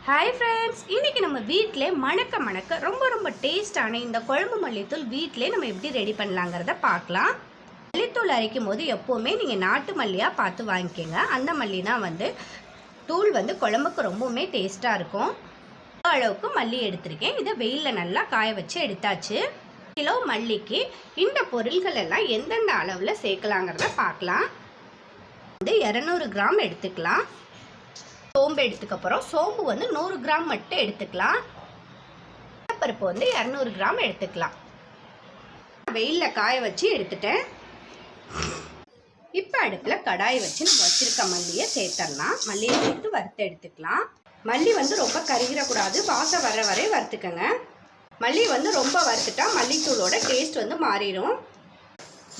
Hi friends, இன்றைக்கி நம்ம வீட்டிலே மணக்க ரொம்ப டேஸ்டான இந்த குழம்பு மல்லித்தூள் வீட்டிலே நம்ம எப்படி ரெடி பண்ணலாங்கிறத பார்க்கலாம். மல்லித்தூள் அரைக்கும் போது எப்போவுமே நீங்கள் நாட்டு மல்லியாக பார்த்து வாங்கிக்கோங்க. அந்த மல்லி தான் தூள் குழம்புக்கு ரொம்பவுமே டேஸ்ட்டாக இருக்கும். அளவுக்கு மல்லி எடுத்திருக்கேன். இதை வெயிலில் நல்லா காய வச்சு எடுத்தாச்சு. கிலோ மல்லிக்கு இந்த பொருள்கள் எல்லாம் எந்தெந்த அளவில் சேர்க்கலாங்கிறத பார்க்கலாம். 200 கிராம் எடுத்துக்கலாம். சோம்பு எடுத்துக்கப்புறம் சோம்பு 100 கிராம் மட்டும் எடுத்துக்கலாம். பருப்பு 200 கிராம் எடுத்துக்கலாம். வெயிலில் காய வச்சு எடுத்துட்டேன். இப்போ அடுப்பில் கடாயை வச்சு நம்ம வச்சிருக்க மல்லியை சேர்த்துடலாம். மல்லியை சேர்த்து வறுத்து எடுத்துக்கலாம். மல்லி ரொம்ப கருகிடக்கூடாது. வாசம் வர வரை வறுத்துக்கங்க. மல்லி ரொம்ப வறுத்துட்டா மல்லித்தூளோட டேஸ்ட் மாறிடும்.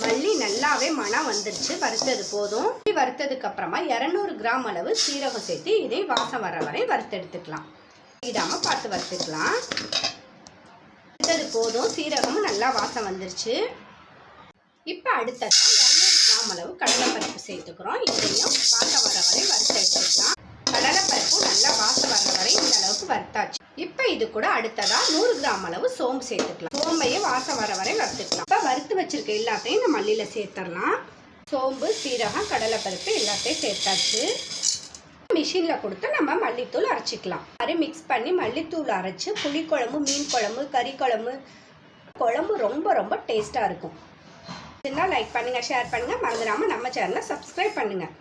மல்லி நல்லாவே மணம் வந்துருச்சு. வறுத்தது போதும். வறுத்ததுக்கு அப்புறமா 200 கிராம் அளவு சீரகம் சேர்த்து இதை வாசம் வர வரை வறுத்து எடுத்துக்கலாம். இதாம பார்த்து வறுத்துக்கலாம். வறுத்தது போதும். சீரகமும் நல்லா வாசம் வந்துருச்சு. இப்போ அடுத்ததாக 200 கிராம் அளவு கடலைப்பருப்பு சேர்த்துக்கிறோம். இதையும் வாசம் வர வரை வறுத்து எடுத்துக்கலாம். கடலைப்பருப்பு நல்லா வாசம் வர வரை இந்த அளவுக்கு வறுத்தாச்சு. இப்போ இது கூட அடுத்ததாக 100 கிராம் அளவு சோம்பு சேர்த்துக்கலாம். சோம்பையே வாசம் வர வரை வறுத்துக்கலாம். இப்போ வறுத்து வச்சிருக்க எல்லாத்தையும் இந்த மல்லியில் சேர்த்துடலாம். சோம்பு, சீரகம், கடலைப்பருப்பு எல்லாத்தையும் சேர்த்தாச்சு. மிஷினில் கொடுத்து நம்ம மல்லித்தூள் அரைச்சிக்கலாம். அது மிக்ஸ் பண்ணி மல்லித்தூள் அரைச்சி புளிக்குழம்பு, மீன் குழம்பு, கறி குழம்பு ரொம்ப டேஸ்ட்டாக இருக்கும். லைக் பண்ணுங்கள், ஷேர் பண்ணுங்கள். மறந்துடாமல் நம்ம சேனலை சப்ஸ்கிரைப் பண்ணுங்கள்.